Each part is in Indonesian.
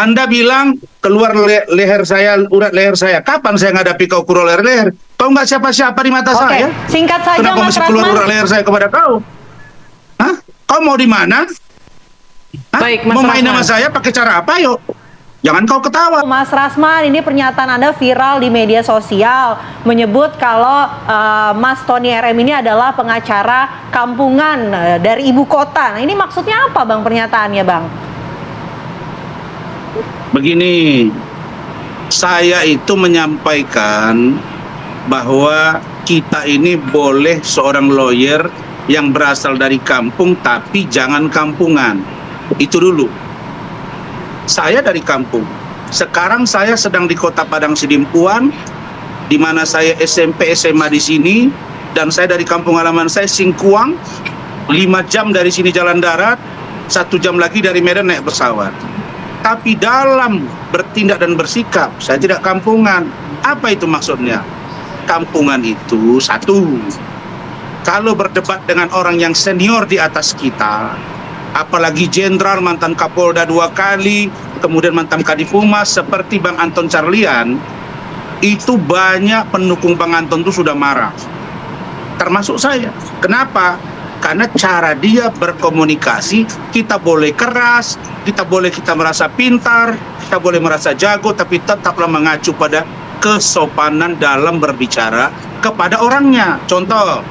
Anda bilang keluar leher saya, urat leher saya. Kapan saya ngadapi kau keluar leher? Kau nggak siapa-siapa di mata saya. Singkat saja, Kenapa Mas mesti Rasman. keluar urat leher saya kepada kau? Hah? Kau mau di mana? Hah? Baik, Mas mau main Rasman. sama saya pakai cara apa, yuk? Jangan kau ketawa. Mas Rasman, ini pernyataan Anda viral di media sosial menyebut kalau Mas Tony RM ini adalah pengacara kampungan dari ibu kota. Nah, ini maksudnya apa, Bang, pernyataannya, Bang? Begini, saya itu menyampaikan bahwa kita ini boleh seorang lawyer yang berasal dari kampung tapi jangan kampungan. Itu dulu. Saya dari kampung. Sekarang saya sedang di Kota Padang Sidimpuan, di mana saya SMP SMA di sini, dan saya dari kampung halaman saya Singkuang, 5 jam dari sini jalan darat, 1 jam lagi dari Medan naik pesawat. Tapi dalam bertindak dan bersikap, saya tidak kampungan. Apa itu maksudnya? Kampungan itu satu, kalau berdebat dengan orang yang senior di atas kita, apalagi jenderal, mantan Kapolda 2 kali, kemudian mantan Kadifumas seperti Bang Anton Carlyan, itu banyak pendukung Bang Anton itu sudah marah. Termasuk saya. Kenapa? Karena cara dia berkomunikasi, kita boleh keras, kita merasa pintar, kita boleh merasa jago, tapi tetaplah mengacu pada kesopanan dalam berbicara kepada orangnya. Contoh,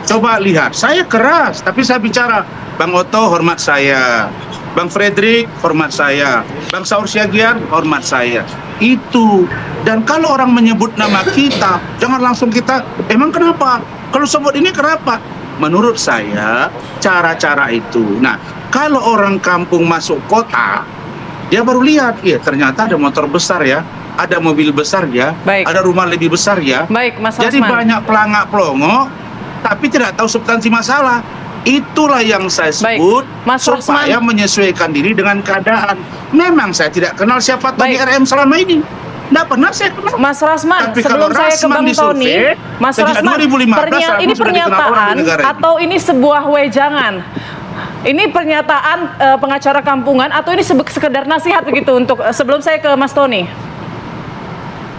coba lihat, saya keras, tapi saya bicara, Bang Otto hormat saya, Bang Frederick hormat saya, Bang Saur Siagian hormat saya. Itu. Dan kalau orang menyebut nama kita, jangan langsung kita, emang kenapa? Kalau sebut ini kenapa? Menurut saya, cara-cara itu. Nah, kalau orang kampung masuk kota, dia baru lihat, ya ternyata ada motor besar ya, ada mobil besar ya, Baik. ada rumah lebih besar ya. Baik, Mas Jadi Rasman. banyak pelangak-pelongo, tapi tidak tahu substansi masalah. Itulah yang saya sebut Mas supaya Rasman. menyesuaikan diri dengan keadaan. Memang saya tidak kenal siapa Tony RM selama ini. Tidak pernah saya kenal. Mas Rasman, Tapi sebelum kalau saya ke Rasman Bang Tony, disurvei, Mas sejak Rasman, 2015 ini aku sudah dikenal orang pernyataan di negara ini. atau ini sebuah wejangan? Ini pernyataan pengacara kampungan atau ini sekedar nasihat begitu untuk sebelum saya ke Mas Tony?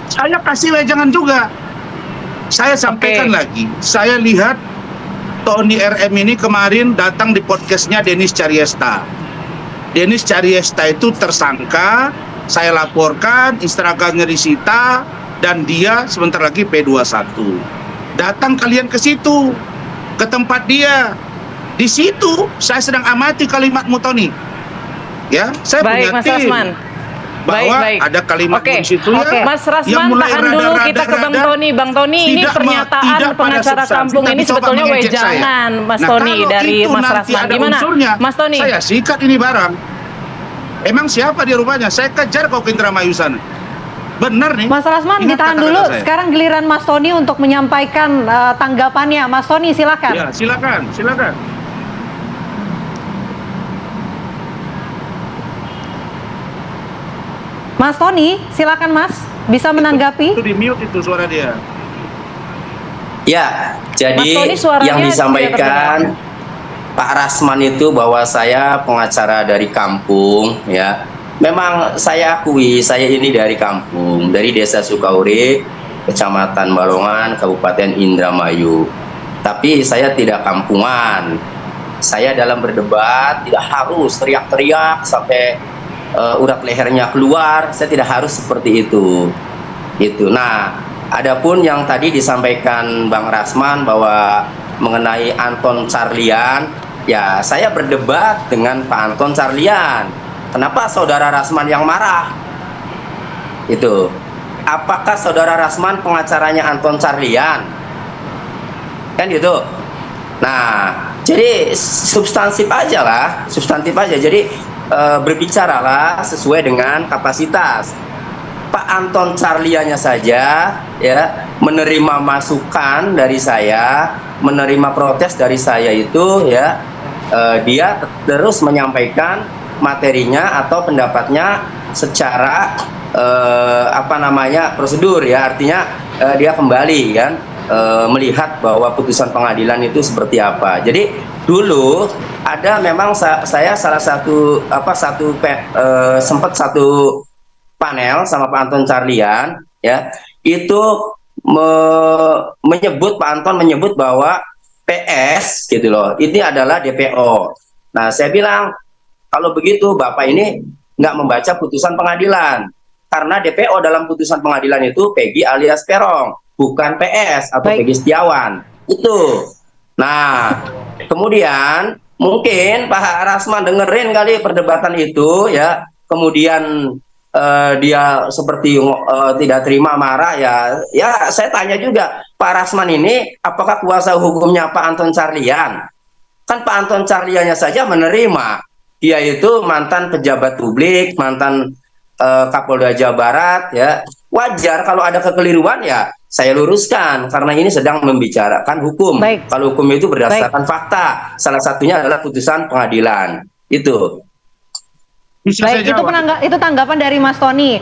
Saya kasih wejangan juga. Saya sampaikan lagi. Saya lihat Tony RM ini kemarin datang di podcastnya Denis Cariesta. Denis Cariesta itu tersangka, saya laporkan, Instagramnya disita, dan dia sebentar lagi P21. Datang kalian ke situ, ke tempat dia. Di situ saya sedang amati kalimatmu Tony. Ya, saya Baik, punya Mas tim. Rasman. Bahwa Baik. ada kalimat di situ ya. Mas Rasman, yang mulai tahan dulu rada-rada kita ke Bang Tony. Bang Tony, ini tidak pernyataan tidak pada pengacara substansi, kampung tapi ini coba sebetulnya mengejek wejangan, saya. Mas Nah, Tony, kalau dari itu Mas nanti Rasman. ada Gimana, unsurnya, Mas Tony? Saya sikat ini barang. Emang siapa dia rupanya? Saya kejar kau ke Indramayu sana. Benar nih. Mas Rasman, Ingat ditahan kata-kata dulu. saya. Sekarang giliran Mas Tony untuk menyampaikan tanggapannya. Mas Tony, silakan. Ya, silakan. Mas Tony, silakan Mas. Bisa menanggapi? Itu di mute itu suara dia. Ya, jadi Mas Tony, suaranya yang tidak disampaikan Pak Rasman itu bahwa saya pengacara dari kampung, ya. Memang saya akui saya ini dari kampung, dari Desa Sukaurip, Kecamatan Balongan, Kabupaten Indramayu. Tapi saya tidak kampungan. Saya dalam berdebat tidak harus teriak-teriak sampai urat lehernya keluar. Saya tidak harus seperti itu. Gitu. Nah, adapun yang tadi disampaikan Bang Rasman bahwa mengenai Anton Carlyan, ya saya berdebat dengan Pak Anton Carlyan. Kenapa saudara Rasman yang marah? Itu. Apakah saudara Rasman pengacaranya Anton Carlyan? Kan gitu. Nah, jadi substantif aja lah, substantif aja. Jadi berbicaralah sesuai dengan kapasitas. Pak Anton Carlyannya saja ya menerima masukan dari saya, menerima protes dari saya itu ya, dia terus menyampaikan materinya atau pendapatnya secara prosedur ya, artinya dia kembali kan melihat bahwa putusan pengadilan itu seperti apa. Jadi dulu ada memang saya salah satu sempat satu panel sama Pak Anton Carlian, ya, itu menyebut, Pak Anton menyebut bahwa PS gitu loh, ini adalah DPO. Nah, saya bilang kalau begitu Bapak ini nggak membaca putusan pengadilan, karena DPO dalam putusan pengadilan itu Peggy alias Peron, bukan PS atau Peggy Setiawan itu. Nah, kemudian mungkin Pak Rasman dengerin kali perdebatan itu, ya, kemudian dia seperti tidak terima, marah, ya saya tanya juga, Pak Rasman ini apakah kuasa hukumnya Pak Anton Carlian? Kan Pak Anton Carliannya saja menerima, dia itu mantan pejabat publik, mantan Kapolda Jawa Barat, ya, wajar kalau ada kekeliruan, ya saya luruskan karena ini sedang membicarakan hukum. Kalau hukum itu berdasarkan fakta, salah satunya adalah putusan pengadilan itu. Baik, itu tanggapan dari Mas Tony.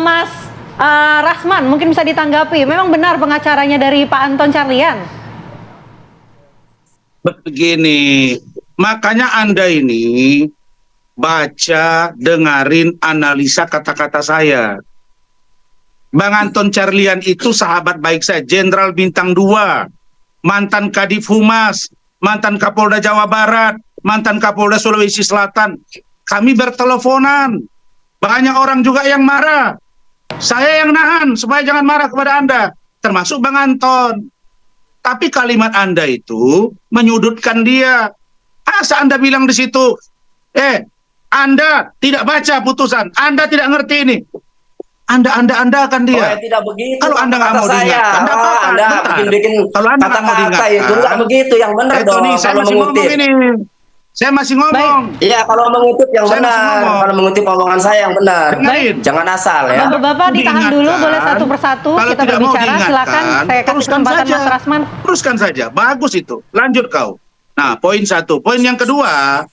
Mas Rasman, mungkin bisa ditanggapi. Memang benar pengacaranya dari Pak Anton Carlian? Begini, makanya Anda ini baca, dengarin, analisa kata-kata saya. Bang Anton Carlian itu sahabat baik saya, Jenderal Bintang 2, mantan Kadif Humas, mantan Kapolda Jawa Barat, mantan Kapolda Sulawesi Selatan. Kami berteleponan, banyak orang juga yang marah. Saya yang nahan supaya jangan marah kepada Anda, termasuk Bang Anton. Tapi kalimat Anda itu menyudutkan dia. Asa Anda bilang di situ, Anda tidak baca putusan, Anda tidak ngerti ini. Anda akan dia. Oh, tidak begitu. Kalau Anda nggak mau diingatkan, Anda bikin kalau Anda nggak mau diingatkan, itu nggak begitu, yang benar dong. Saya masih ngomong ini. Saya masih ngomong. Iya, kalau mengutip yang benar. Kalau mengutip omongan saya yang benar. Jangan asal, ya. Bapak-bapak ditahan dulu, boleh satu persatu kita berbicara. Silakan, saya kasih kesempatan Mas Rasman. Teruskan saja, bagus itu. Lanjut kau. Nah, poin satu. Poin yang kedua,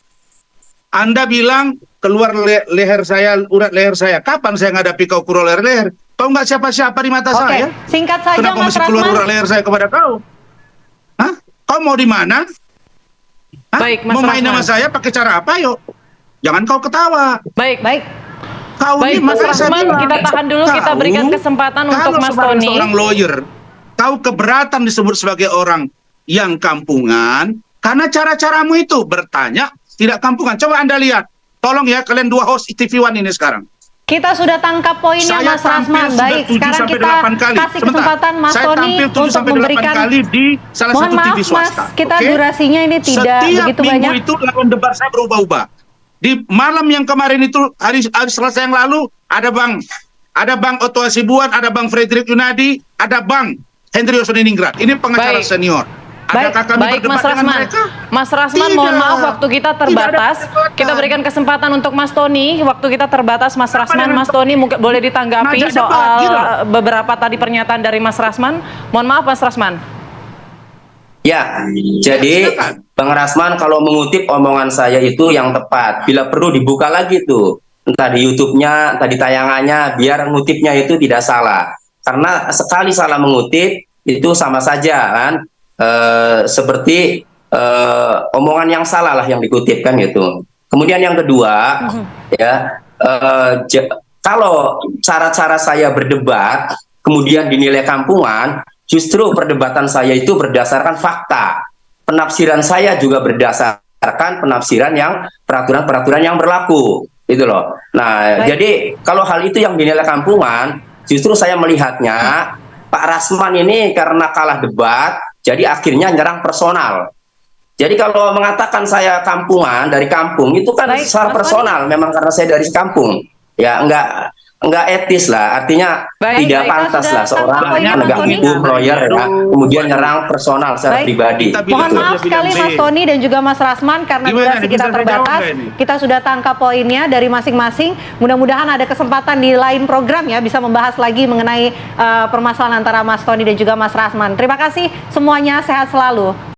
Anda bilang keluar leher saya, urat leher saya. Kapan saya ngadapi kau keluar leher? Kau nggak siapa-siapa di mata saya. Singkat saja, Kenapa Mas mesti keluar urat Rasman. leher saya kepada kau? Hah? Kau mau di mana? Baik, Mas mau main Rasman. sama saya pakai cara apa, yuk? Jangan kau ketawa. Baik. Kau Baik, ini Mas makanya saya Rasman, bilang, kita tahan dulu, kita berikan kesempatan untuk Mas sebagai Tony. seorang lawyer, kau keberatan disebut sebagai orang yang kampungan karena cara-caramu itu bertanya tidak kampungan. Coba Anda lihat. Tolong ya, kalian dua host TV One ini sekarang. Kita sudah tangkap poinnya, Saya Mas Rasman. Baik, sekarang kita kasih kesempatan Mas Tony untuk memberikan. Kali di salah Mohon satu maaf, TV swasta. Mas, kita Oke? durasinya ini tidak Setiap begitu minggu banyak. itu lawan debat saya berubah-ubah. Di malam yang kemarin itu, hari Selasa yang lalu, ada Bang Otto Hasibuan, ada Bang Frederick Yunadi, ada Bang Hendry Osodiningrat. Ini pengacara Baik. senior. Adakah kami Baik, berdebat Mas dengan Rasman. mereka? Mas Rasman, Tidak. mohon maaf, waktu kita terbatas. Tidak ada perdebatan. Kita berikan kesempatan untuk Mas Tony. Waktu kita terbatas, Mas Rasman. Mas Tony mungkin boleh ditanggapi Ngajak soal debat, gitu. beberapa tadi pernyataan dari Mas Rasman. Mohon maaf, Mas Rasman. Ya, jadi silakan. Bang Rasman kalau mengutip omongan saya itu yang tepat. Bila perlu dibuka lagi tuh, entah di YouTube-nya, entah di tayangannya, biar ngutipnya itu tidak salah. Karena sekali salah mengutip itu sama saja kan, seperti omongan yang salah lah yang dikutip kan gitu. Kemudian yang kedua, ya, kalau cara-cara saya berdebat kemudian dinilai kampungan, justru perdebatan saya itu berdasarkan fakta. Penafsiran saya juga berdasarkan penafsiran yang peraturan-peraturan yang berlaku, gitu loh. Nah, jadi kalau hal itu yang dinilai kampungan, justru saya melihatnya Pak Rasman ini karena kalah debat, jadi akhirnya nyerang personal. Jadi kalau mengatakan saya kampungan dari kampung itu kan secara personal, memang karena saya dari kampung, ya enggak etis lah, artinya tidak pantas lah seorang penegak hukum, lawyer ya, kemudian nyerang personal secara pribadi. Mohon maaf sekali Mas Tony dan juga Mas Rasman karena durasi kita terbatas. Kita sudah tangkap poinnya dari masing-masing. Mudah-mudahan ada kesempatan di lain program ya bisa membahas lagi mengenai permasalahan antara Mas Tony dan juga Mas Rasman. Terima kasih semuanya, sehat selalu.